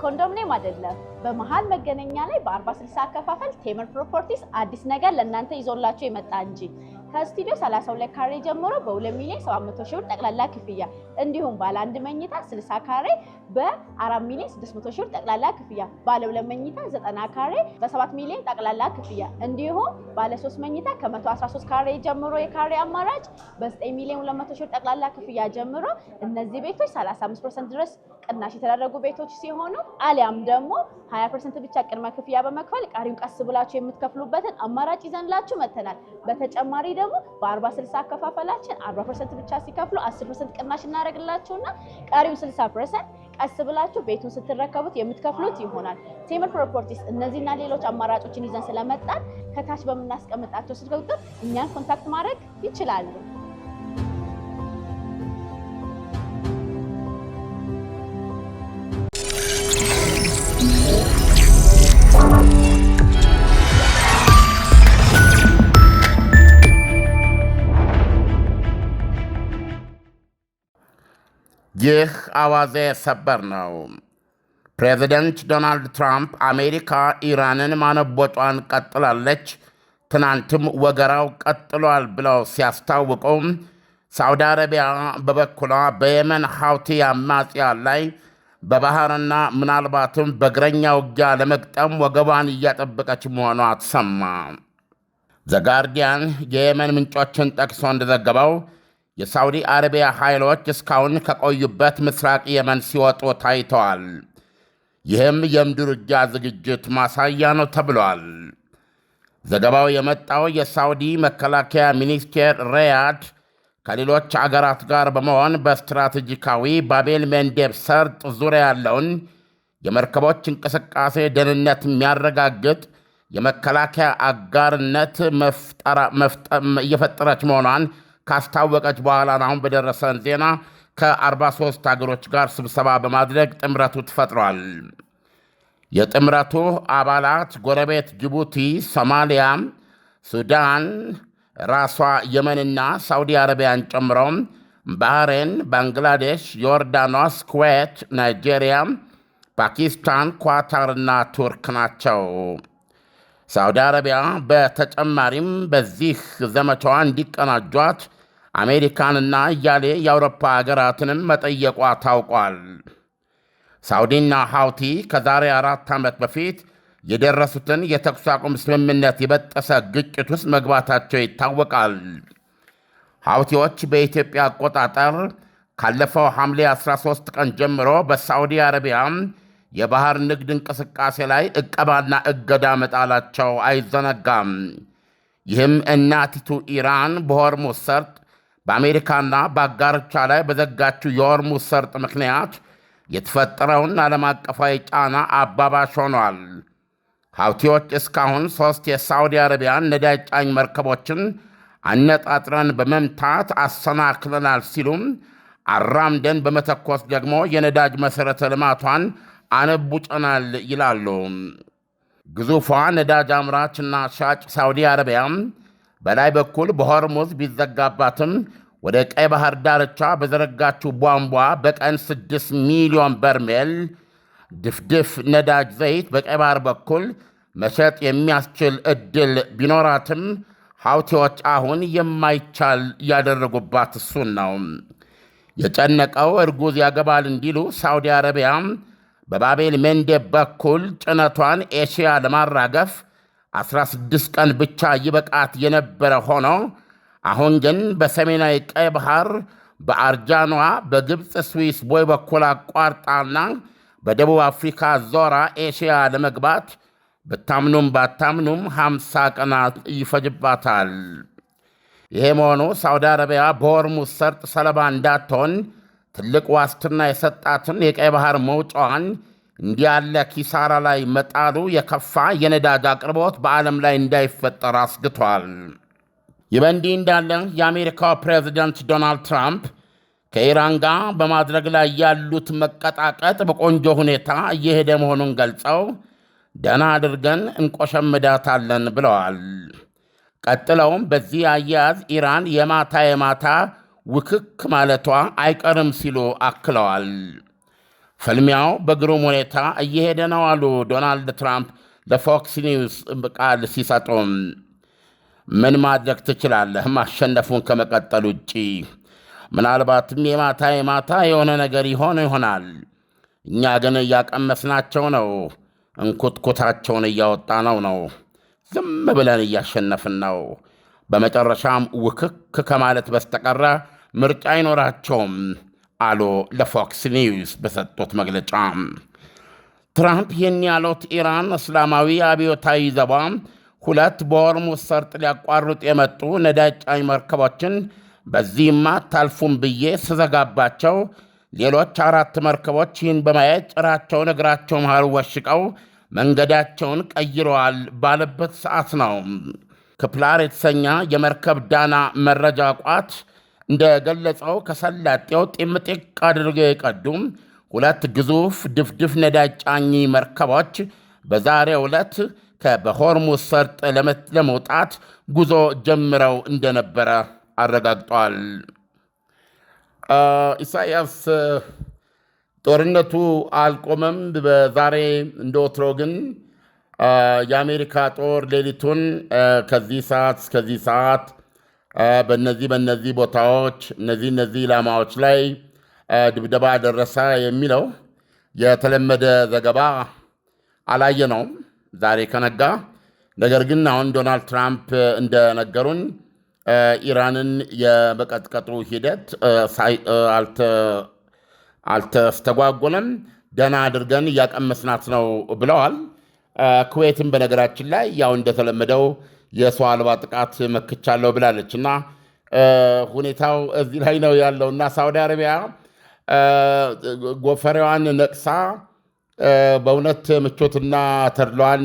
ኮንዶሚኒየም አይደለም በመሃል መገናኛ ላይ በ40/60 አከፋፈል ቴምር ፕሮፐርቲስ አዲስ ነገር ለእናንተ ይዞላችሁ የመጣ እንጂ ከስቱዲዮ 32 ካሬ ጀምሮ በ2,700,000 ጠቅላላ ክፍያ እንዲሁም ባለ 1 መኝታ 60 ካሬ በ4,600,000 ጠቅላላ ክፍያ ባለ 2 መኝታ 90 ካሬ በ7 ሚሊዮን ጠቅላላ ክፍያ እንዲሁም ባለ 3 መኝታ ከ113 ካሬ ጀምሮ የካሬ አማራጭ በ9,200,000 ጠቅላላ ክፍያ ጀምሮ እነዚህ ቤቶች 35% ድረስ ቅናሽ የተደረጉ ቤቶች ሲሆኑ አሊያም ደግሞ 20% ብቻ ቅድመ ክፍያ በመክፈል ቀሪውን ቀስ ብላችሁ የምትከፍሉበትን አማራጭ ይዘንላችሁ መተናል። በተጨማሪ ደግሞ በ40/60 አከፋፈላችን 40% ብቻ ሲከፍሉ 10% ቅናሽ እናደርግላችሁና ቀሪው 60% ቀስ ብላችሁ ቤቱን ስትረከቡት የምትከፍሉት ይሆናል። ቴምር ፕሮፐርቲስ እነዚህና ሌሎች አማራጮችን ይዘን ስለመጣን ከታች በመናስቀምጣቸው ስልክ ቁጥር እኛን ኮንታክት ማድረግ ይችላሉ። ይህ አዋዜ ሰበር ነው። ፕሬዚደንት ዶናልድ ትራምፕ አሜሪካ ኢራንን ማነቦጯን ቀጥላለች፣ ትናንትም ወገራው ቀጥሏል ብለው ሲያስታውቁ፣ ሳዑዲ አረቢያ በበኩሏ በየመን ሐውቲ አማጽያን ላይ በባህርና ምናልባትም በእግረኛ ውጊያ ለመግጠም ወገቧን እያጠበቀች መሆኗ ተሰማ። ዘጋርዲያን የየመን ምንጮችን ጠቅሶ እንደዘገበው የሳዑዲ አረቢያ ኃይሎች እስካሁን ከቆዩበት ምስራቅ የመን ሲወጡ ታይተዋል። ይህም የምድር ውጊያ ዝግጅት ማሳያ ነው ተብሏል። ዘገባው የመጣው የሳዑዲ መከላከያ ሚኒስቴር ሪያድ ከሌሎች አገራት ጋር በመሆን በስትራቴጂካዊ ባቤል መንዴብ ሰርጥ ዙሪያ ያለውን የመርከቦች እንቅስቃሴ ደህንነት የሚያረጋግጥ የመከላከያ አጋርነት እየፈጠረች መሆኗን ካስታወቀች በኋላ አሁን በደረሰን ዜና ከ43 አገሮች ጋር ስብሰባ በማድረግ ጥምረቱ ተፈጥሯል። የጥምረቱ አባላት ጎረቤት ጅቡቲ፣ ሶማሊያ፣ ሱዳን፣ ራሷ የመንና ሳዑዲ አረቢያን ጨምሮ ባህሬን፣ ባንግላዴሽ፣ ዮርዳኖስ፣ ኩዌት፣ ናይጄሪያ፣ ፓኪስታን፣ ኳታርና ቱርክ ናቸው። ሳዑዲ አረቢያ በተጨማሪም በዚህ ዘመቻዋ እንዲቀናጇት አሜሪካንና እያሌ የአውሮፓ አገራትንም መጠየቋ ታውቋል። ሳዑዲና ሐውቲ ከዛሬ 4 ዓመት በፊት የደረሱትን የተኩስ አቁም ስምምነት የበጠሰ ግጭት ውስጥ መግባታቸው ይታወቃል። ሐውቲዎች በኢትዮጵያ አቆጣጠር ካለፈው ሐምሌ 13 ቀን ጀምሮ በሳዑዲ አረቢያ የባህር ንግድ እንቅስቃሴ ላይ ዕቀባና እገዳ መጣላቸው አይዘነጋም። ይህም እናቲቱ ኢራን በሆርሙዝ ሰርጥ በአሜሪካና በአጋሮቿ ላይ በዘጋችው የሆርሙዝ ሰርጥ ምክንያት የተፈጠረውን ዓለም አቀፋዊ ጫና አባባሽ ሆኗል። ሐውቲዎች እስካሁን 3 የሳዑዲ አረቢያን ነዳጅ ጫኝ መርከቦችን አነጣጥረን በመምታት አሰናክለናል ሲሉም አራምደን በመተኮስ ደግሞ የነዳጅ መሠረተ ልማቷን አነቡጨናል ይላሉ። ግዙፏ ነዳጅ አምራችና ሻጭ ሳዑዲ አረቢያ በላይ በኩል በሆርሙዝ ቢዘጋባትም ወደ ቀይ ባህር ዳርቻ በዘረጋችው ቧንቧ በቀን 6 ሚሊዮን በርሜል ድፍድፍ ነዳጅ ዘይት በቀይ ባህር በኩል መሸጥ የሚያስችል ዕድል ቢኖራትም ሐውቲዎች አሁን የማይቻል ያደረጉባት እሱን ነው። የጨነቀው እርጉዝ ያገባል እንዲሉ ሳዑዲ አረቢያ በባቤል መንዴብ በኩል ጭነቷን ኤሽያ ለማራገፍ 16 ቀን ብቻ ይበቃት የነበረ ሆኖ አሁን ግን በሰሜናዊ ቀይ ባህር በአርጃኗ በግብፅ ስዊስ ቦይ በኩል አቋርጣና በደቡብ አፍሪካ ዞራ ኤሽያ ለመግባት ብታምኑም ባታምኑም 50 ቀናት ይፈጅባታል። ይሄ መሆኑ ሳዑዲ አረቢያ በሆርሙዝ ሰርጥ ሰለባ እንዳትሆን ትልቅ ዋስትና የሰጣትን የቀይ ባህር መውጫዋን እንዲያለ ኪሳራ ላይ መጣሉ የከፋ የነዳጅ አቅርቦት በዓለም ላይ እንዳይፈጠር አስግቷል። ይህ በእንዲህ እንዳለ የአሜሪካው ፕሬዚደንት ዶናልድ ትራምፕ ከኢራን ጋር በማድረግ ላይ ያሉት መቀጣቀጥ በቆንጆ ሁኔታ እየሄደ መሆኑን ገልጸው ደህና አድርገን እንቆሸምዳታለን ብለዋል። ቀጥለውም በዚህ አያያዝ ኢራን የማታ ውክክ ማለቷ አይቀርም ሲሉ አክለዋል። ፍልሚያው በግሩም ሁኔታ እየሄደ ነው አሉ ዶናልድ ትራምፕ ለፎክስ ኒውስ ቃል ሲሰጡም። ምን ማድረግ ትችላለህ ማሸነፉን ከመቀጠል ውጪ? ምናልባትም የማታ የሆነ ነገር ይሆናል። እኛ ግን እያቀመስናቸው ነው፣ እንኩትኩታቸውን እያወጣ ነው። ዝም ብለን እያሸነፍን ነው። በመጨረሻም ውክክ ከማለት በስተቀረ ምርጫ አይኖራቸውም አሉ ለፎክስ ኒውስ በሰጡት መግለጫ። ትራምፕ ይህን ያሉት ኢራን እስላማዊ አብዮታዊ ዘቧ 2 በሆርሙዝ ሰርጥ ሊያቋርጡ የመጡ ነዳጅ ጫኝ መርከቦችን በዚህማ አታልፉም ብዬ ስዘጋባቸው ሌሎች 4 መርከቦች ይህን በማየት ጭራቸውን እግራቸው መሃል ወሽቀው መንገዳቸውን ቀይረዋል ባለበት ሰዓት ነው። ክፕላር የተሰኘ የመርከብ ዳና መረጃ ቋት እንደገለጸው ከሰላጤው ጢምጢቅ አድርገው የቀዱም 2 ግዙፍ ድፍድፍ ነዳጅ ጫኝ መርከቦች በዛሬው ዕለት በሆርሙዝ ሰርጥ ለመውጣት ጉዞ ጀምረው እንደነበረ አረጋግጧል። ኢሳያስ ጦርነቱ አልቆመም። በዛሬ እንደወትሮ ግን የአሜሪካ ጦር ሌሊቱን ከዚህ ሰዓት እስከዚህ ሰዓት በነዚህ ቦታዎች እነዚህ ኢላማዎች ላይ ድብደባ ደረሰ የሚለው የተለመደ ዘገባ አላየነውም ዛሬ ከነጋ። ነገር ግን አሁን ዶናልድ ትራምፕ እንደነገሩን ኢራንን የመቀጥቀጡ ሂደት አልተስተጓጎለም፣ ደህና አድርገን እያቀመስናት ነው ብለዋል። ኩዌትም በነገራችን ላይ ያው እንደተለመደው የሰው አልባ ጥቃት መክቻለሁ ብላለች እና ሁኔታው እዚህ ላይ ነው ያለውና ሳውዲ አረቢያ ጎፈሬዋን ነቅሳ በእውነት ምቾትና ተድሏን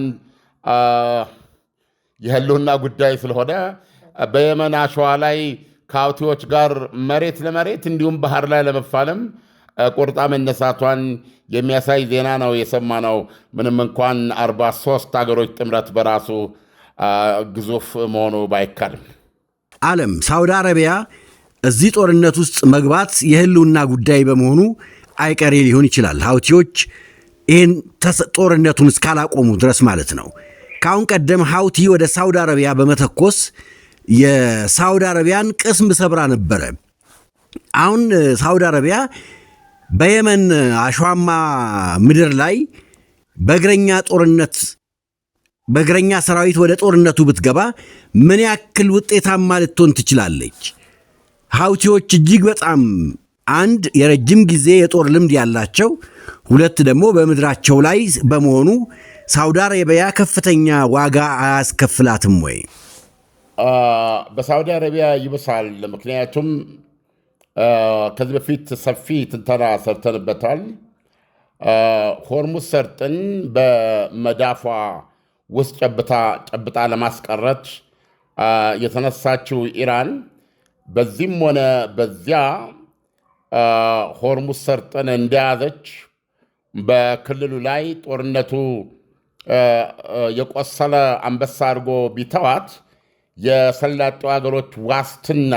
የህልውና ጉዳይ ስለሆነ በየመን አሸዋ ላይ ከሁቲዎች ጋር መሬት ለመሬት እንዲሁም ባህር ላይ ለመፋለም ቁርጣ መነሳቷን የሚያሳይ ዜና ነው የሰማነው። ምንም እንኳን 43 ሀገሮች ጥምረት በራሱ ግዙፍ መሆኑ ባይካልም ዓለም ሳውዲ አረቢያ እዚህ ጦርነት ውስጥ መግባት የህልውና ጉዳይ በመሆኑ አይቀሬ ሊሆን ይችላል። ሀውቲዎች ይህን ጦርነቱን እስካላቆሙ ድረስ ማለት ነው። ከአሁን ቀደም ሀውቲ ወደ ሳውዲ አረቢያ በመተኮስ የሳውዲ አረቢያን ቅስም ሰብራ ነበረ። አሁን ሳውዲ አረቢያ በየመን አሸዋማ ምድር ላይ በእግረኛ ሰራዊት ወደ ጦርነቱ ብትገባ ምን ያክል ውጤታማ ልትሆን ትችላለች? ሀውቲዎች እጅግ በጣም አንድ የረጅም ጊዜ የጦር ልምድ ያላቸው፣ ሁለት ደግሞ በምድራቸው ላይ በመሆኑ ሳውዲ አረቢያ ከፍተኛ ዋጋ አያስከፍላትም ወይ? በሳውዲ አረቢያ ይብሳል። ምክንያቱም ከዚህ በፊት ሰፊ ትንተና ሰርተንበታል። ሆርሙዝ ሰርጥን በመዳፏ ውስጥ ጨብጣ ለማስቀረት የተነሳችው ኢራን በዚህም ሆነ በዚያ ሆርሙዝ ሰርጥን እንደያዘች በክልሉ ላይ ጦርነቱ የቆሰለ አንበሳ አድርጎ ቢተዋት የሰላጤው ሀገሮች ዋስትና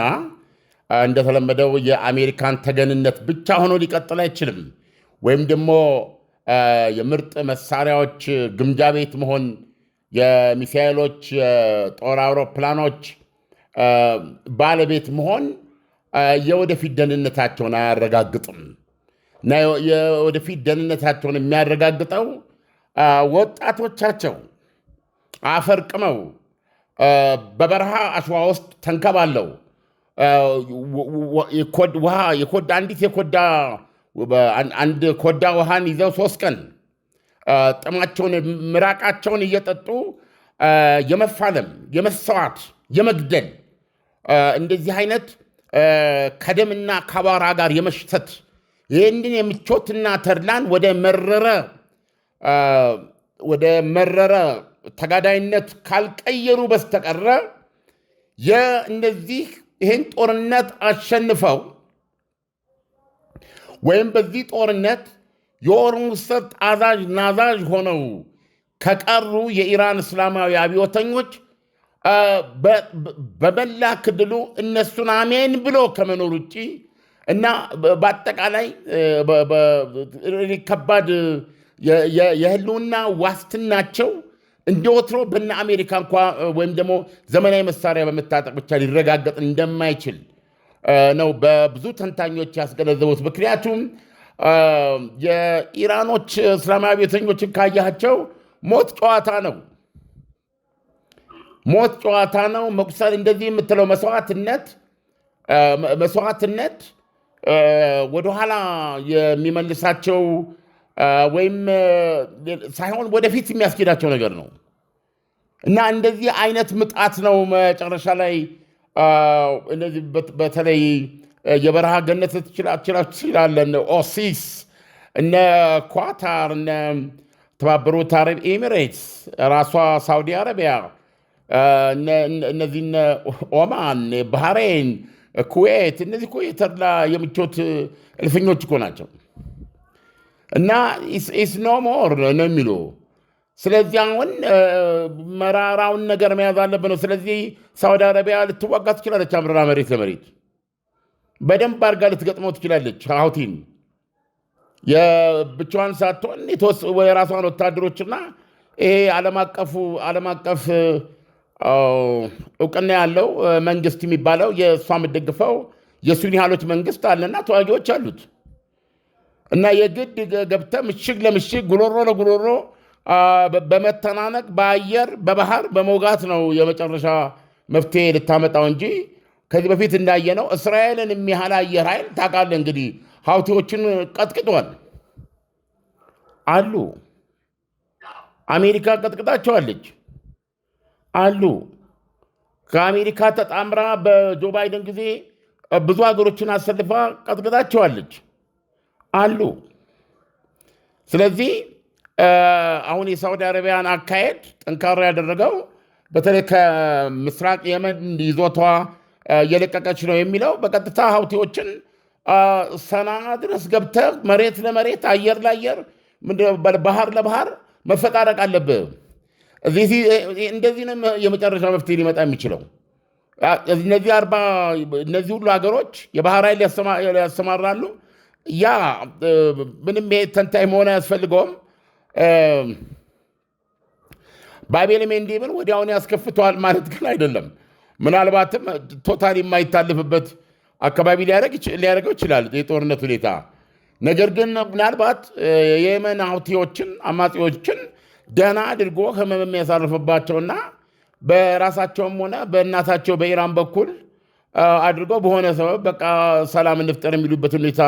እንደተለመደው የአሜሪካን ተገንነት ብቻ ሆኖ ሊቀጥል አይችልም። ወይም ደግሞ የምርጥ መሳሪያዎች ግምጃ ቤት መሆን፣ የሚሳኤሎች የጦር አውሮፕላኖች ባለቤት መሆን የወደፊት ደህንነታቸውን አያረጋግጥም። እና የወደፊት ደህንነታቸውን የሚያረጋግጠው ወጣቶቻቸው አፈርቅመው በበረሃ አሸዋ ውስጥ ተንከባለው አንድ ኮዳ ውሃን ይዘው 3 ቀን ጥማቸውን ምራቃቸውን እየጠጡ የመፋለም፣ የመሰዋት፣ የመግደል እንደዚህ አይነት ከደምና ከባራ ጋር የመሽተት ይህንን የምቾትና ተድላን ወደ መረረ ተጋዳይነት ካልቀየሩ በስተቀረ የእነዚህ ይህን ጦርነት አሸንፈው ወይም በዚህ ጦርነት የሆርሙዝ ሰርጥ አዛዥ ናዛዥ ሆነው ከቀሩ የኢራን እስላማዊ አብዮተኞች በመላ ክልሉ እነሱን አሜን ብሎ ከመኖር ውጭ እና በአጠቃላይ ከባድ የህልውና ዋስትናቸው እንደወትሮ በእነ አሜሪካ እንኳ ወይም ደግሞ ዘመናዊ መሳሪያ በመታጠቅ ብቻ ሊረጋገጥ እንደማይችል ነው በብዙ ተንታኞች ያስገነዘቡት። ምክንያቱም የኢራኖች እስላማዊ ቤተኞችን ካያቸው ሞት ጨዋታ ነው። መቁሰል እንደዚህ የምትለው መስዋዕትነት ወደኋላ የሚመልሳቸው ወይም ሳይሆን ወደፊት የሚያስኬዳቸው ነገር ነው እና እንደዚህ አይነት ምጣት ነው መጨረሻ ላይ እነዚህ በተለይ የበረሃ ገነት ትችላለን ኦሲስ እነ ኳታር እነ ተባበሩት አረብ ኤሚሬትስ ራሷ ሳውዲ አረቢያ እነዚህ ኦማን ባህሬን ኩዌት እነዚህ እኮ የተድላ የምቾት እልፍኞች እኮ ናቸው እና ኢስ ኖ ሞር ነው የሚሉ። ስለዚህ አሁን መራራውን ነገር መያዝ አለብን ነው። ስለዚህ ሳውዲ አረቢያ ልትዋጋ ትችላለች። አምርራ መሬት ለመሬት በደንብ አድርጋ ልትገጥመው ትችላለች። ሀውቲን የብቻዋን ሳትሆን የራሷን ወታደሮችና ይሄ ዓለም አቀፍ እውቅና ያለው መንግስት የሚባለው የእሷ የምትደግፈው የሱኒ ኃይሎች መንግስት አለና ተዋጊዎች አሉት እና የግድ ገብተ ምሽግ ለምሽግ ጉሮሮ ለጉሮሮ በመተናነቅ በአየር በባህር በመውጋት ነው የመጨረሻ መፍትሄ ልታመጣው እንጂ ከዚህ በፊት እንዳየነው እስራኤልን የሚያህል አየር ኃይል ታውቃለህ እንግዲህ ሀውቲዎችን ቀጥቅጧል አሉ። አሜሪካ ቀጥቅጣቸዋለች አሉ። ከአሜሪካ ተጣምራ በጆ ባይደን ጊዜ ብዙ ሀገሮችን አሰልፋ ቀጥቅጣቸዋለች አሉ። ስለዚህ አሁን የሳውዲ አረቢያን አካሄድ ጠንካራ ያደረገው በተለይ ከምስራቅ የመን ይዞቷ እየለቀቀች ነው የሚለው በቀጥታ ሀውቲዎችን ሰና ድረስ ገብተህ መሬት ለመሬት አየር ለአየር ባህር ለባህር መፈጣረቅ አለብህ። እንደዚህ ነው የመጨረሻ መፍትሄ ሊመጣ የሚችለው። እነዚህ ሁሉ ሀገሮች የባህር ኃይል ያሰማራሉ። ያ ምንም ተንታኝ መሆን አያስፈልገውም። ባቤል ሜንዴብን ወዲያውን ያስከፍተዋል ማለት ግን አይደለም። ምናልባትም ቶታል የማይታለፍበት አካባቢ ሊያደርገው ይችላል የጦርነት ሁኔታ። ነገር ግን ምናልባት የየመን ሀውቲዎችን አማጺዎችን ደህና አድርጎ ህመም የሚያሳርፍባቸውና በራሳቸውም ሆነ በእናታቸው በኢራን በኩል አድርጎ በሆነ ሰበብ በቃ ሰላም እንፍጠር የሚሉበት ሁኔታ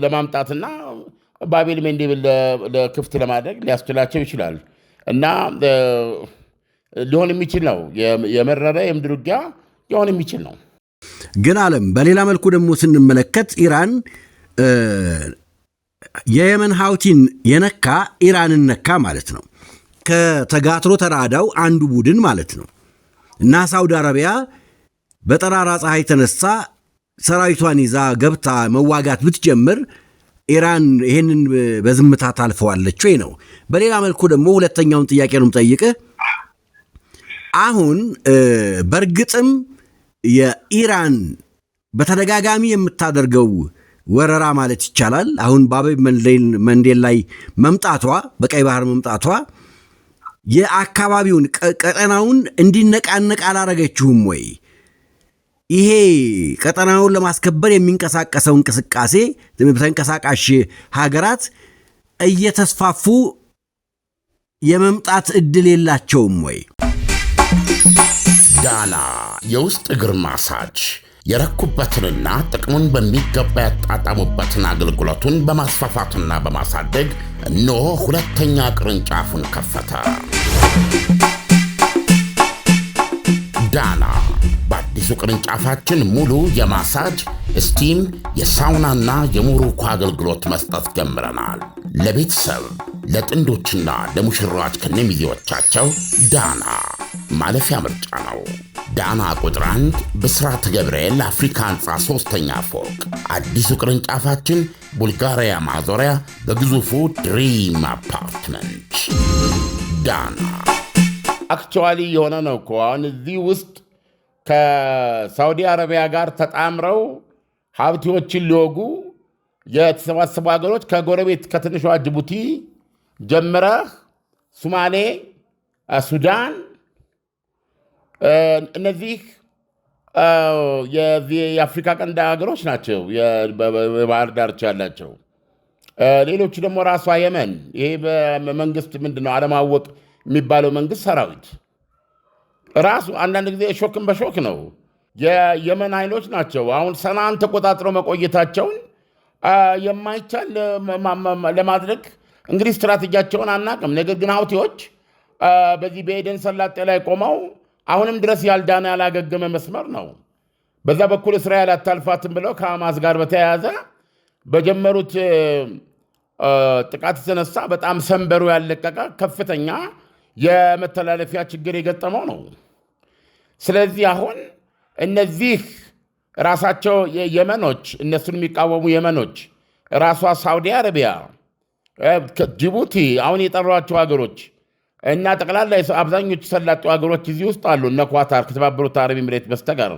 ለማምጣትና ባቤል ሜንዴብን ለክፍት ለማድረግ ሊያስችላቸው ይችላል እና ሊሆን የሚችል ነው። የመረረ የምድር ውጊያ ሊሆን የሚችል ነው። ግን ዓለም በሌላ መልኩ ደግሞ ስንመለከት ኢራን የየመን ሀውቲን የነካ ኢራንን ነካ ማለት ነው። ከተጋትሮ ተራዳው አንዱ ቡድን ማለት ነው እና ሳውዲ አረቢያ በጠራራ ፀሐይ ተነሳ ሰራዊቷን ይዛ ገብታ መዋጋት ብትጀምር ኢራን ይህንን በዝምታ ታልፈዋለች ወይ ነው። በሌላ መልኩ ደግሞ ሁለተኛውን ጥያቄ ነው የምጠይቅህ። አሁን በእርግጥም የኢራን በተደጋጋሚ የምታደርገው ወረራ ማለት ይቻላል አሁን ባቤል መንዴብ ላይ መምጣቷ በቀይ ባህር መምጣቷ የአካባቢውን ቀጠናውን እንዲነቃነቅ አላረገችውም ወይ? ይሄ ቀጠናውን ለማስከበር የሚንቀሳቀሰው እንቅስቃሴ ተንቀሳቃሽ ሀገራት እየተስፋፉ የመምጣት እድል የላቸውም ወይ? ዳና የውስጥ እግር ማሳጅ የረኩበትንና ጥቅሙን በሚገባ ያጣጣሙበትን አገልግሎቱን በማስፋፋትና በማሳደግ እነሆ ሁለተኛ ቅርንጫፉን ከፈተ። ዳና በአዲሱ ቅርንጫፋችን ሙሉ የማሳጅ ስቲም፣ የሳውናና የሞሮኮ አገልግሎት መስጠት ጀምረናል። ለቤተሰብ ለጥንዶችና ለሙሽራዎች ከነሚዜዎቻቸው ዳና ማለፊያ ምርጫ ነው። ዳና ቁጥር 1 ብስራተ ገብርኤል አፍሪካ ህንፃ 3ኛ ፎቅ። አዲሱ ቅርንጫፋችን ቡልጋሪያ ማዞሪያ በግዙፉ ድሪም አፓርትመንት። ዳና አክቹዋሊ የሆነ ነው እኮ አሁን እዚህ ውስጥ ከሳውዲ አረቢያ ጋር ተጣምረው ሀብቲዎችን ሊወጉ የተሰባሰቡ ሀገሮች ከጎረቤት ከትንሿ ጅቡቲ ጀምረህ ሶማሌ፣ ሱዳን እነዚህ የአፍሪካ ቀንድ ሀገሮች ናቸው የባህር ዳርቻ ያላቸው። ሌሎቹ ደግሞ ራሷ የመን ይሄ በመንግስት ምንድነው አለማወቅ የሚባለው መንግስት ሰራዊት ራሱ አንዳንድ ጊዜ ሾክን በሾክ ነው። የየመን ኃይሎች ናቸው አሁን ሰናን ተቆጣጥረው መቆየታቸውን የማይቻል ለማድረግ እንግዲህ ስትራቴጂያቸውን አናቅም። ነገር ግን ሀውቲዎች በዚህ በኤደን ሰላጤ ላይ ቆመው አሁንም ድረስ ያልዳነ ያላገገመ መስመር ነው። በዛ በኩል እስራኤል አታልፋትም ብለው ከሐማስ ጋር በተያያዘ በጀመሩት ጥቃት የተነሳ በጣም ሰንበሩ ያለቀቀ ከፍተኛ የመተላለፊያ ችግር የገጠመው ነው። ስለዚህ አሁን እነዚህ ራሳቸው የመኖች እነሱን የሚቃወሙ የመኖች ራሷ ሳውዲ አረቢያ፣ ጅቡቲ አሁን የጠሯቸው ሀገሮች እና ጠቅላላ አብዛኞቹ ሰላጡ ሀገሮች እዚህ ውስጥ አሉ። እነ ኳታር ከተባበሩት አረብ ኤሚሬት በስተቀር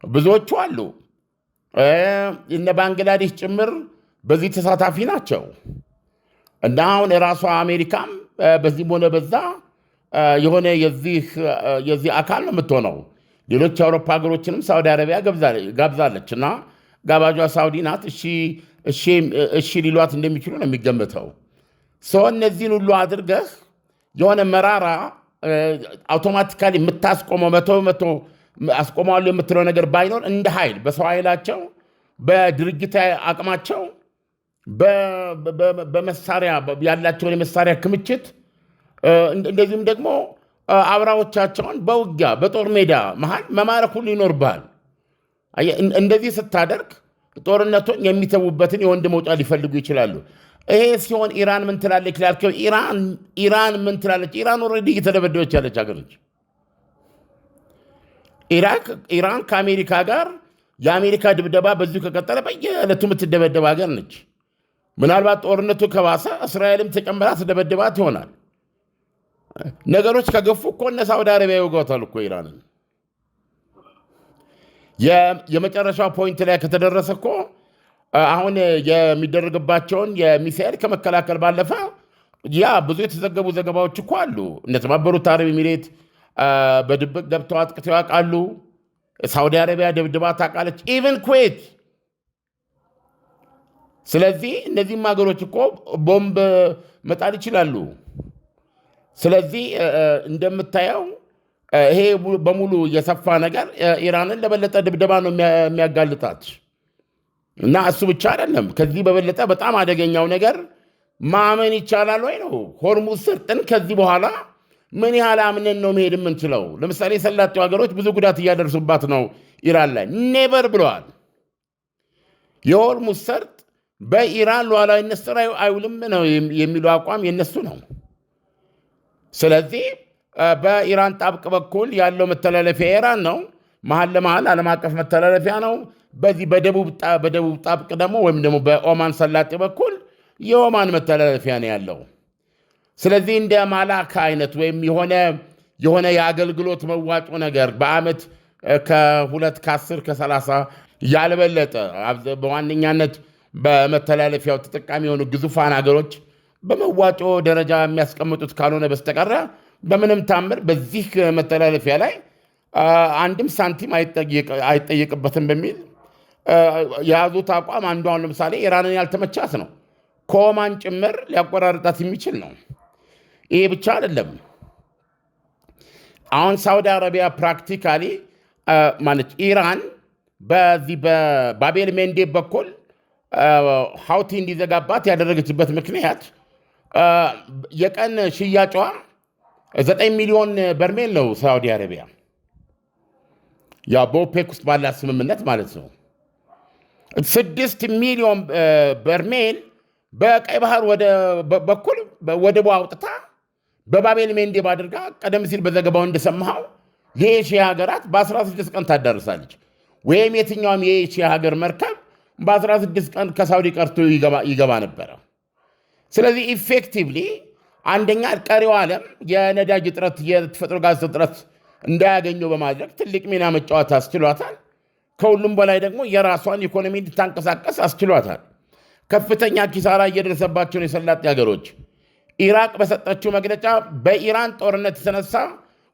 ብዙዎቹ አሉ። እነ ባንግላዴሽ ጭምር በዚህ ተሳታፊ ናቸው። እና አሁን የራሷ አሜሪካም በዚህም ሆነ በዛ የሆነ የዚህ አካል ነው የምትሆነው። ሌሎች የአውሮፓ ሀገሮችንም ሳውዲ አረቢያ ጋብዛለች እና ጋባጇ ሳውዲ ናት። እሺ ሊሏት እንደሚችሉ ነው የሚገምተው። ሰው እነዚህን ሁሉ አድርገህ የሆነ መራራ አውቶማቲካሊ የምታስቆመው 100% አስቆመዋለሁ የምትለው ነገር ባይኖር እንደ ኃይል በሰው ኃይላቸው በድርጅታዊ አቅማቸው በመሳሪያ ያላቸውን የመሳሪያ ክምችት እንደዚሁም ደግሞ አብራዎቻቸውን በውጊያ በጦር ሜዳ መሃል መማረክ ሁሉ ይኖርብሃል። እንደዚህ ስታደርግ ጦርነቱን የሚተዉበትን የወንድ መውጫ ሊፈልጉ ይችላሉ። ይሄ ሲሆን ኢራን ምን ትላለች ላልከው፣ ኢራን ምን ትላለች? ኢራን ኦልሬዲ እየተደበደበች ያለች ሀገር ነች። ኢራን ከአሜሪካ ጋር የአሜሪካ ድብደባ በዚሁ ከቀጠለ በየዕለቱ የምትደበደብ ሀገር ነች። ምናልባት ጦርነቱ ከባሰ እስራኤልም ተጨምራ ትደበድባት ይሆናል። ነገሮች ከገፉ እኮ እነ ሳውዲ አረቢያ ይወጋታል እኮ ኢራንን። የመጨረሻው ፖይንት ላይ ከተደረሰ እኮ አሁን የሚደረግባቸውን የሚሳኤል ከመከላከል ባለፈ ያ ብዙ የተዘገቡ ዘገባዎች እኮ አሉ። እንደተባበሩት አረብ ኤሚሬት በድብቅ ገብተው አጥቅተው ያውቃሉ። ሳውዲ አረቢያ ደብድባ ታውቃለች። ኢቨን ኩዌት። ስለዚህ እነዚህም ሀገሮች እኮ ቦምብ መጣል ይችላሉ። ስለዚህ እንደምታየው ይሄ በሙሉ የሰፋ ነገር ኢራንን ለበለጠ ድብደባ ነው የሚያጋልጣት። እና እሱ ብቻ አይደለም፣ ከዚህ በበለጠ በጣም አደገኛው ነገር ማመን ይቻላል ወይ ነው። ሆርሙዝ ሰርጥን ከዚህ በኋላ ምን ያህል አምነን ነው መሄድ የምንችለው? ለምሳሌ የሰላጤው ሀገሮች ብዙ ጉዳት እያደርሱባት ነው ኢራን ላይ። ኔቨር ብለዋል። የሆርሙዝ ሰርጥ በኢራን ሉዓላዊነት ስር አይውልም ነው የሚለው አቋም የነሱ ነው። ስለዚህ በኢራን ጣብቅ በኩል ያለው መተላለፊያ ኢራን ነው። መሀል ለመሀል ዓለም አቀፍ መተላለፊያ ነው። በዚህ በደቡብ ጣብቅ ደግሞ ወይም ደግሞ በኦማን ሰላጤ በኩል የኦማን መተላለፊያ ነው ያለው። ስለዚህ እንደ ማላካ አይነት ወይም የሆነ የአገልግሎት መዋጮ ነገር በአመት ከ2 ከ10 ከ30 ያልበለጠ በዋነኛነት በመተላለፊያው ተጠቃሚ የሆኑ ግዙፋን ሀገሮች በመዋጮ ደረጃ የሚያስቀምጡት ካልሆነ በስተቀረ በምንም ታምር በዚህ መተላለፊያ ላይ አንድም ሳንቲም አይጠየቅበትም በሚል የያዙት አቋም አንዱ አሁን ለምሳሌ ኢራንን ያልተመቻት ነው። ከኦማን ጭምር ሊያቆራርጣት የሚችል ነው። ይሄ ብቻ አይደለም። አሁን ሳውዲ አረቢያ ፕራክቲካሊ ማለት ኢራን በዚህ በባቤል ሜንዴብ በኩል ሀውቲ እንዲዘጋባት ያደረገችበት ምክንያት የቀን ሽያጯ 9 ሚሊዮን በርሜል ነው። ሳውዲ አረቢያ ያ በኦፔክ ውስጥ ባላት ስምምነት ማለት ነው። 6 ሚሊዮን በርሜል በቀይ ባህር በኩል ወደቡ አውጥታ በባቤል ሜንዴብ አድርጋ ቀደም ሲል በዘገባው እንደሰማኸው የኤሽያ ሀገራት በ16 ቀን ታዳርሳለች። ወይም የትኛውም የኤሽያ ሀገር መርከብ በ16 ቀን ከሳውዲ ቀርቶ ይገባ ነበረ። ስለዚህ ኢፌክቲቭሊ አንደኛ ቀሪው ዓለም የነዳጅ እጥረት፣ የተፈጥሮ ጋዝ እጥረት እንዳያገኘው በማድረግ ትልቅ ሚና መጫወት አስችሏታል። ከሁሉም በላይ ደግሞ የራሷን ኢኮኖሚ እንድታንቀሳቀስ አስችሏታል። ከፍተኛ ኪሳራ እየደረሰባቸውን የሰላጤ ሀገሮች ኢራቅ በሰጠችው መግለጫ በኢራን ጦርነት የተነሳ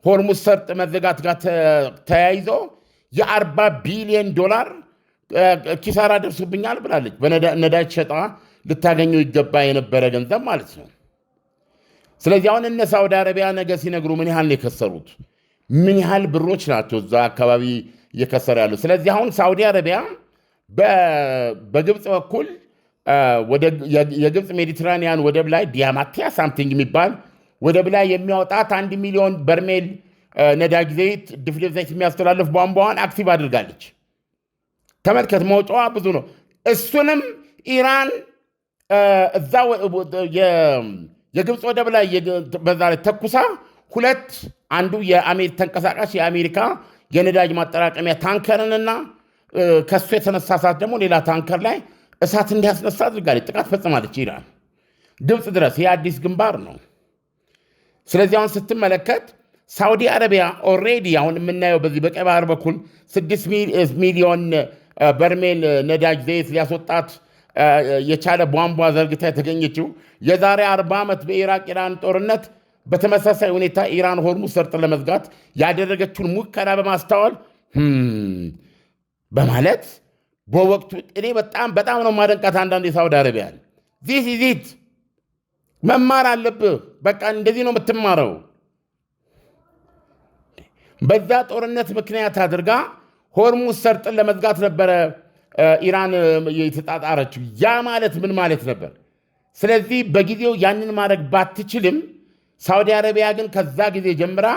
ሆርሙዝ ሰርጥ መዘጋት ጋር ተያይዞ የ40 ቢሊዮን ዶላር ኪሳራ ደርሶብኛል ብላለች። በነዳጅ ሸጣ ልታገኘው ይገባ የነበረ ገንዘብ ማለት ነው። ስለዚህ አሁን እነ ሳውዲ አረቢያ ነገ ሲነግሩ ምን ያህል ነው የከሰሩት? ምን ያህል ብሮች ናቸው እዛ አካባቢ እየከሰሩ ያሉ? ስለዚህ አሁን ሳውዲ አረቢያ በግብፅ በኩል የግብፅ ሜዲትራኒያን ወደብ ላይ ዲያማቲያ ሳምቲንግ የሚባል ወደብ ላይ የሚያወጣት 1 ሚሊዮን በርሜል ነዳጅ ዘይት ድፍድፍ ዘይት የሚያስተላልፍ ቧንቧዋን አክቲቭ አድርጋለች። ተመልከት፣ መውጫዋ ብዙ ነው። እሱንም ኢራን እዛ የግብፅ ወደብ ላይ በዛ ላይ ተኩሳ አንዱ ተንቀሳቃሽ የአሜሪካ የነዳጅ ማጠራቀሚያ ታንከርንና ከሱ የተነሳ እሳት ደግሞ ሌላ ታንከር ላይ እሳት እንዲያስነሳ አድርጋለች። ጥቃት ፈጽማለች ኢራን ግብፅ ድረስ። ይህ አዲስ ግንባር ነው። ስለዚህ አሁን ስትመለከት ሳውዲ አረቢያ ኦልሬዲ አሁን የምናየው በዚህ በቀይ ባህር በኩል 6 ሚሊዮን በርሜል ነዳጅ ዘይት ሊያስወጣት የቻለ ቧንቧ ዘርግታ የተገኘችው የዛሬ 40 ዓመት በኢራቅ ኢራን ጦርነት በተመሳሳይ ሁኔታ ኢራን ሆርሙዝ ሰርጥን ለመዝጋት ያደረገችውን ሙከራ በማስተዋል በማለት በወቅቱ እኔ በጣም ነው ማደንቃት። አንዳንድ የሳውዲ አረቢያን ዚስ ኢዚት መማር አለብህ። በቃ እንደዚህ ነው የምትማረው። በዛ ጦርነት ምክንያት አድርጋ ሆርሙዝ ሰርጥን ለመዝጋት ነበረ ኢራን የተጣጣረችው። ያ ማለት ምን ማለት ነበር? ስለዚህ በጊዜው ያንን ማድረግ ባትችልም ሳውዲ አረቢያ ግን ከዛ ጊዜ ጀምራ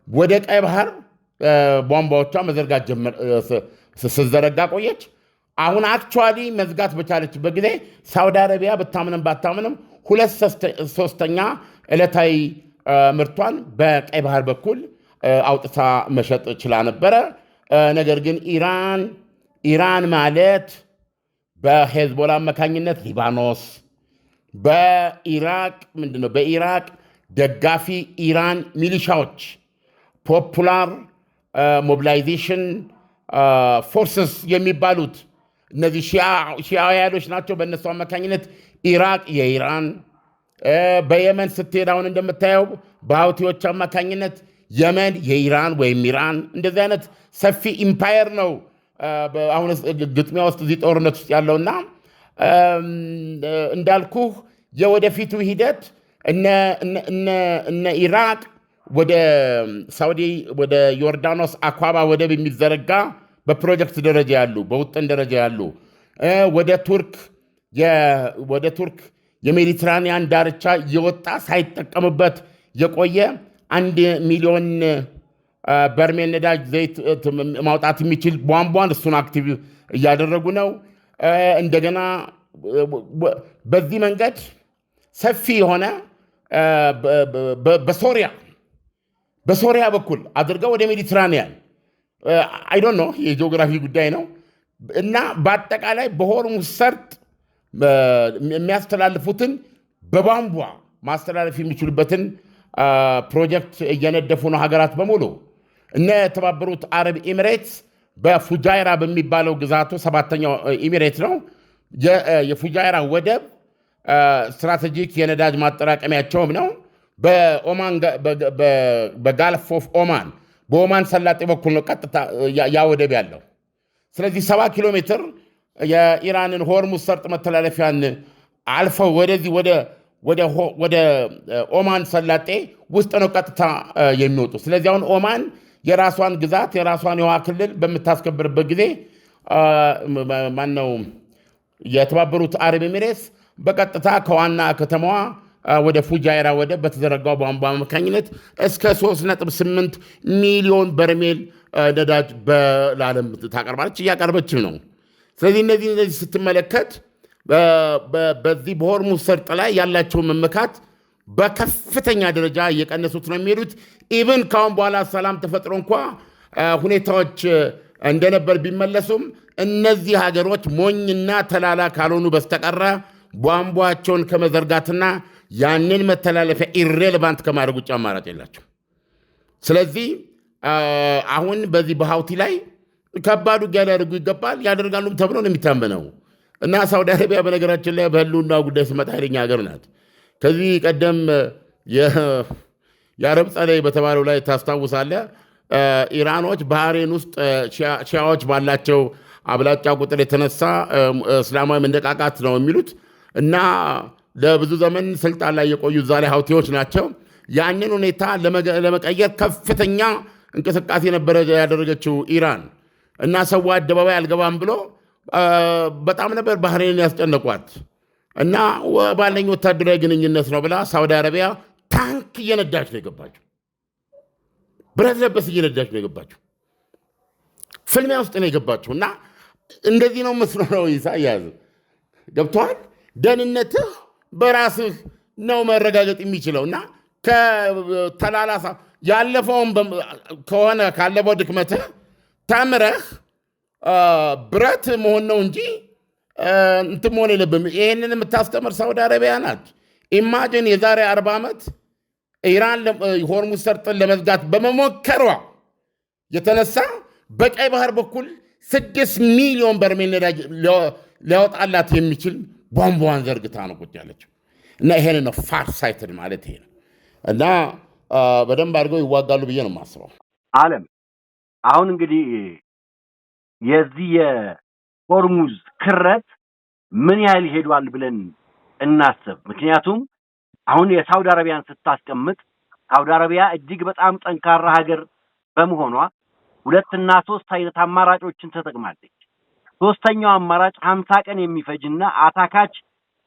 ወደ ቀይ ባህር ቧንቧዎቿ መዘርጋት ስትዘረጋ ቆየች። አሁን አክቹዋሊ መዝጋት በቻለችበት ጊዜ ሳውዲ አረቢያ ብታምንም ባታምንም 2/3 ዕለታዊ ምርቷን በቀይ ባህር በኩል አውጥታ መሸጥ ችላ ነበረ። ነገር ግን ኢራን ማለት በሄዝቦላ አማካኝነት ሊባኖስ፣ በኢራቅ ደጋፊ ኢራን ሚሊሻዎች ፖፑላር ሞቢላይዜሽን ፎርስስ የሚባሉት እነዚህ ሺዓውያኖች ናቸው። በእነሱ አማካኝነት ኢራቅ የኢራን በየመን ስትሄድ አሁን እንደምታየው በሀውቲዎች አማካኝነት የመን የኢራን ወይም ኢራን እንደዚህ አይነት ሰፊ ኢምፓየር ነው አሁን ግጥሚያ ውስጥ እዚህ ጦርነት ውስጥ ያለውና እንዳልኩህ የወደፊቱ ሂደት እነ ኢራቅ ወደ ሳውዲ ወደ ዮርዳኖስ አኳባ ወደብ የሚዘረጋ በፕሮጀክት ደረጃ ያሉ በውጥን ደረጃ ያሉ ወደ ቱርክ የሜዲትራኒያን ዳርቻ የወጣ ሳይጠቀምበት የቆየ 1 ሚሊዮን በርሜል ነዳጅ ዘይት ማውጣት የሚችል ቧንቧን እሱን አክቲቭ እያደረጉ ነው። እንደገና በዚህ መንገድ ሰፊ የሆነ በሶሪያ በኩል አድርገው ወደ ሜዲትራኒያን አይ ዶንት ኖ የጂኦግራፊ ጉዳይ ነው እና በአጠቃላይ በሆርሙዝ ሰርጥ የሚያስተላልፉትን በቧንቧ ማስተላለፍ የሚችሉበትን ፕሮጀክት እየነደፉ ነው ሀገራት በሙሉ። እነ የተባበሩት አረብ ኤሚሬትስ በፉጃይራ በሚባለው ግዛቱ 7ኛው ኤሚሬት ነው። የፉጃይራ ወደብ ስትራቴጂክ የነዳጅ ማጠራቀሚያቸውም ነው። በጋልፍ ኦፍ ኦማን በኦማን ሰላጤ በኩል ነው ቀጥታ ያ ወደብ ያለው። ስለዚህ 70 ኪሎ ሜትር የኢራንን ሆርሙዝ ሰርጥ መተላለፊያን አልፈው ወደዚህ ወደ ኦማን ሰላጤ ውስጥ ነው ቀጥታ የሚወጡ። ስለዚህ አሁን ኦማን የራሷን ግዛት የራሷን የውሃ ክልል በምታስከብርበት ጊዜ ማነው የተባበሩት አረብ ኤሚሬትስ በቀጥታ ከዋና ከተማዋ ወደ ፉጃይራ ወደብ በተዘረጋው ቧንቧ አማካኝነት እስከ 3.8 ሚሊዮን በርሜል ነዳጅ ለዓለም ታቀርባለች፣ እያቀርበችም ነው። ስለዚህ እነዚህ ስትመለከት በዚህ በሆርሙዝ ሰርጥ ላይ ያላቸውን መመካት በከፍተኛ ደረጃ እየቀነሱት ነው የሚሄዱት። ኢቭን ካሁን በኋላ ሰላም ተፈጥሮ እንኳ ሁኔታዎች እንደነበር ቢመለሱም እነዚህ ሀገሮች ሞኝና ተላላ ካልሆኑ በስተቀረ ቧንቧቸውን ከመዘርጋትና ያንን መተላለፊያ ኢሬሌቫንት ከማድረግ ውጭ አማራጭ የላቸው። ስለዚህ አሁን በዚህ በሀውቲ ላይ ከባድ ውጊያ ሊያደርጉ ይገባል፣ ያደርጋሉም ተብሎ ነው የሚታመነው። እና ሳውዲ አረቢያ በነገራችን ላይ በህልውና ጉዳይ ስመጣ ኃይለኛ ሀገር ናት። ከዚህ ቀደም የአረብ ጸደይ በተባለው ላይ ታስታውሳለህ፣ ኢራኖች ባህሬን ውስጥ ሺያዎች ባላቸው አብላጫ ቁጥር የተነሳ እስላማዊ መነቃቃት ነው የሚሉት እና ለብዙ ዘመን ስልጣን ላይ የቆዩ ዛሬ ሀውቲዎች ናቸው። ያንን ሁኔታ ለመቀየር ከፍተኛ እንቅስቃሴ ነበረ ያደረገችው ኢራን እና ሰው አደባባይ አልገባም ብሎ በጣም ነበር ባህሬንን ያስጨነቋት እና ባለኝ ወታደራዊ ግንኙነት ነው ብላ ሳውዲ አረቢያ ታንክ እየነዳች ነው የገባችው። ብረት ለበስ እየነዳች ነው የገባችው። ፍልሚያ ውስጥ ነው የገባችው። እና እንደዚህ ነው መስሎ ነው ኢሳያስ ገብቶሃል። ደህንነትህ በራስህ ነው መረጋገጥ የሚችለው እና ከተላላሳ ያለፈውን ከሆነ ካለፈው ድክመትህ ተምረህ ብረት መሆን ነው እንጂ እንትን መሆን የለብም። ይህንን የምታስተምር ሳውዲ አረቢያ ናት። ኢማጂን የዛሬ 40 ዓመት ኢራን ሆርሙዝ ሰርጥን ለመዝጋት በመሞከሯ የተነሳ በቀይ ባህር በኩል 6 ሚሊዮን በርሜል ነዳጅ ሊያወጣላት የሚችል ቧንቧን ዘርግታ ነው ቁጭ ያለችው። እና ይሄን ነው ፋርሳይትድ ማለት ይሄ ነው። እና በደንብ አድርገው ይዋጋሉ ብዬ ነው የማስበው። ዓለም አሁን እንግዲህ የዚህ የሆርሙዝ ክረት ምን ያህል ሄዷል ብለን እናስብ። ምክንያቱም አሁን የሳውዲ አረቢያን ስታስቀምጥ ሳውዲ አረቢያ እጅግ በጣም ጠንካራ ሀገር በመሆኗ 2 እና 3 አይነት አማራጮችን ተጠቅማለች። ሶስተኛው አማራጭ 50 ቀን የሚፈጅና አታካች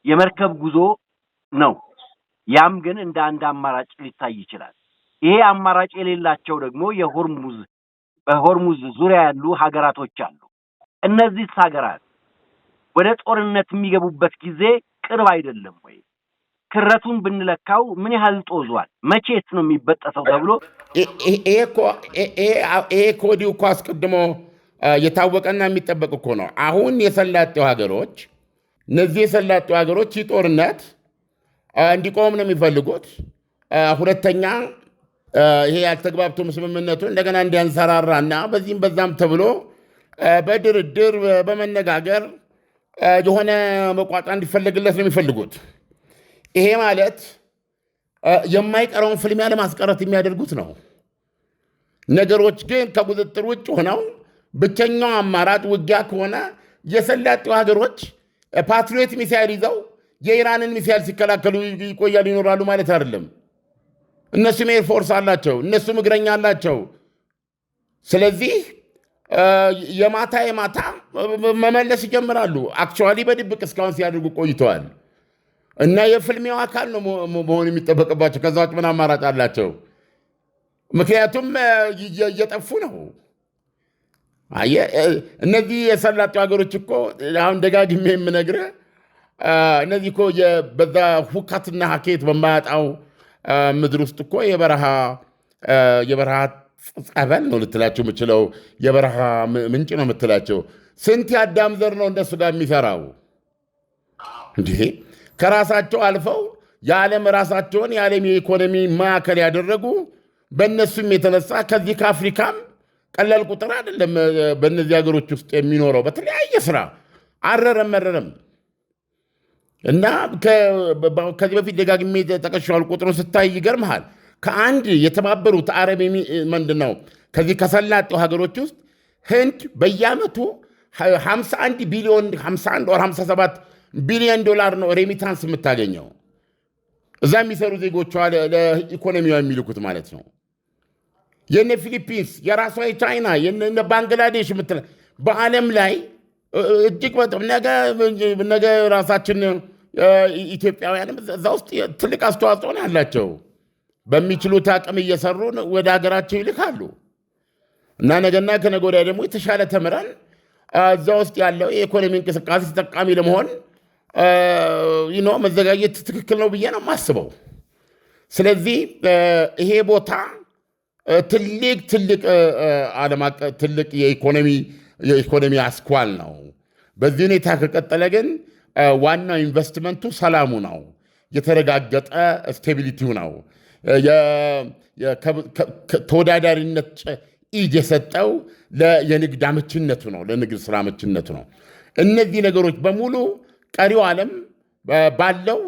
የመርከብ ጉዞ ነው። ያም ግን እንደ አንድ አማራጭ ሊታይ ይችላል። ይሄ አማራጭ የሌላቸው ደግሞ በሆርሙዝ ዙሪያ ያሉ ሀገራቶች አሉ። እነዚህ ሀገራት ወደ ጦርነት የሚገቡበት ጊዜ ቅርብ አይደለም ወይ? ክረቱን ብንለካው ምን ያህል ጦዟል? መቼስ ነው የሚበጠሰው ተብሎ ይሄ ኮዲው እኮ አስቀድሞ የታወቀና የሚጠበቅ እኮ ነው። አሁን የሰላጤው ሀገሮች እነዚህ የሰላጤው ሀገሮች ይህ ጦርነት እንዲቆም ነው የሚፈልጉት። ሁለተኛ ይሄ ያልተግባብቶ ስምምነቱ እንደገና እንዲያንሰራራ እና በዚህም በዛም ተብሎ በድርድር በመነጋገር የሆነ መቋጫ እንዲፈለግለት ነው የሚፈልጉት። ይሄ ማለት የማይቀረውን ፍልሚያ ለማስቀረት የሚያደርጉት ነው። ነገሮች ግን ከቁጥጥር ውጭ ሆነው ብቸኛው አማራጭ ውጊያ ከሆነ የሰላጤው ሀገሮች ፓትሪዮት ሚሳይል ይዘው የኢራንን ሚሳይል ሲከላከሉ ይኖራሉ ማለት አይደለም። እነሱም ኤርፎርስ አላቸው፣ እነሱም እግረኛ አላቸው። ስለዚህ የማታ መመለስ ይጀምራሉ። አክቹዋሊ በድብቅ እስካሁን ሲያደርጉ ቆይተዋል እና የፍልሚያው አካል ነው መሆን የሚጠበቅባቸው። ከዛ ውጭ ምን አማራጭ አላቸው? ምክንያቱም እየጠፉ ነው። እነዚህ የሰላጤው ሀገሮች እኮ አሁን ደጋግሜ የምነግርህ እነዚህ እኮ በዛ ሁካትና ሀኬት በማያጣው ምድር ውስጥ እኮ የበረሃ ጸበል ነው ልትላቸው የምችለው፣ የበረሃ ምንጭ ነው የምትላቸው። ስንት የአዳም ዘር ነው እንደሱ ጋር የሚሰራው? እንዲህ ከራሳቸው አልፈው ራሳቸውን የዓለም የኢኮኖሚ ማዕከል ያደረጉ፣ በእነሱም የተነሳ ከዚህ ከአፍሪካም ቀላል ቁጥር አይደለም በእነዚህ ሀገሮች ውስጥ የሚኖረው በተለያየ ስራ አረረም መረረም እና ከዚህ በፊት ደጋግሜ ጠቀሻል። ቁጥሩን ስታይ ይገርምሃል። ከአንድ የተባበሩት አረብ ምንድን ነው ከዚህ ከሰላጤው ሀገሮች ውስጥ ህንድ በየዓመቱ 51 ቢሊዮን 51 ወር 57 ቢሊዮን ዶላር ነው ሬሚታንስ የምታገኘው። እዛ የሚሰሩ ዜጎቿ ለኢኮኖሚዋ የሚልኩት ማለት ነው። የነ ፊሊፒንስ፣ የራሷ የቻይና፣ የነ ባንግላዴሽ የምትለ በዓለም ላይ እጅግ በጣም ነገ ራሳችን ኢትዮጵያውያንም እዛ ውስጥ ትልቅ አስተዋጽኦ ነው ያላቸው። በሚችሉት አቅም እየሰሩ ወደ ሀገራቸው ይልካሉ እና ነገና ከነገ ወዲያ ደግሞ የተሻለ ተምረን እዛ ውስጥ ያለው የኢኮኖሚ እንቅስቃሴ ተጠቃሚ ለመሆን መዘጋጀት ትክክል ነው ብዬ ነው የማስበው። ስለዚህ ይሄ ቦታ ትልቅ የኢኮኖሚ አስኳል ነው። በዚህ ሁኔታ ከቀጠለ ግን ዋናው ኢንቨስትመንቱ ሰላሙ ነው፣ የተረጋገጠ ስቴቢሊቲው ነው። ተወዳዳሪነት ኢጅ የሰጠው የንግድ አመችነቱ ነው፣ ለንግድ ስራ አመችነቱ ነው። እነዚህ ነገሮች በሙሉ ቀሪው ዓለም ባለው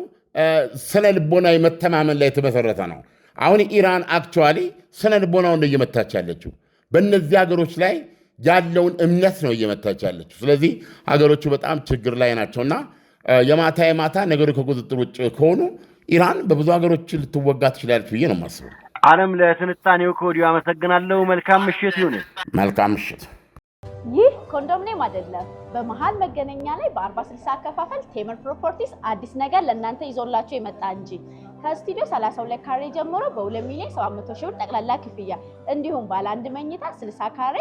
ስነ ልቦናዊ መተማመን ላይ የተመሰረተ ነው። አሁን ኢራን አክቹዋሊ ስነ ልቦናውን እየመታች ያለችው በእነዚህ ሀገሮች ላይ ያለውን እምነት ነው እየመታች ያለችው። ስለዚህ ሀገሮቹ በጣም ችግር ላይ ናቸውና የማታ ነገሮች ከቁጥጥር ውጭ ከሆኑ ኢራን በብዙ ሀገሮች ልትወጋ ትችላለች ብዬ ነው የማስበው። ዓለም ለትንታኔው ከወዲሁ አመሰግናለሁ። መልካም ምሽት ይሁን። መልካም ምሽት። ይህ ኮንዶሚኒየም አይደለም። በመሃል መገናኛ ላይ በ40/60 አከፋፈል ቴምር ፕሮፐርቲስ አዲስ ነገር ለእናንተ ይዞላችሁ የመጣ እንጂ ከስቱዲዮ 32 ካሬ ጀምሮ በ2,700,000 ብር ጠቅላላ ክፍያ እንዲሁም ባለ 1 መኝታ 60 ካሬ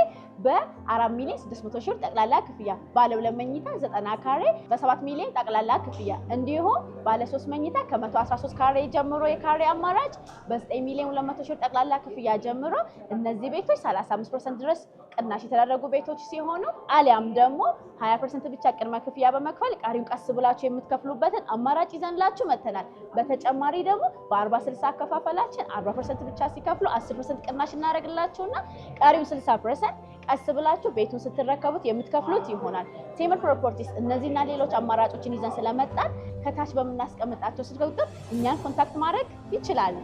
በ4,600,000 ብር ጠቅላላ ክፍያ፣ ባለ 2 መኝታ 90 ካሬ በ7 ሚሊዮን ጠቅላላ ክፍያ እንዲሁም ባለ 3 መኝታ ከ113 ካሬ ጀምሮ የካሬ አማራጭ በ9,200,000 ብር ጠቅላላ ክፍያ ጀምሮ እነዚህ ቤቶች 35% ድረስ ቅናሽ የተደረጉ ቤቶች ሲሆኑ አሊያም ደግሞ 20% ብቻ ቅድመ ክፍያ በመክፈል ቀሪውን ቀስ ብላችሁ የምትከፍሉበትን አማራጭ ይዘንላችሁ መተናል። በተጨማሪ ደግሞ በ40/60 አከፋፈላችን 40% ብቻ ሲከፍሉ 10% ቅናሽ እናደርግላችሁና ቀሪውን 60% ቀስ ብላችሁ ቤቱን ስትረከቡት የምትከፍሉት ይሆናል። ቴምር ፕሮፐርቲስ እነዚህና ሌሎች አማራጮችን ይዘን ስለመጣን ከታች በምናስቀምጣቸው ስልክ ቁጥር እኛን ኮንታክት ማድረግ ይችላሉ።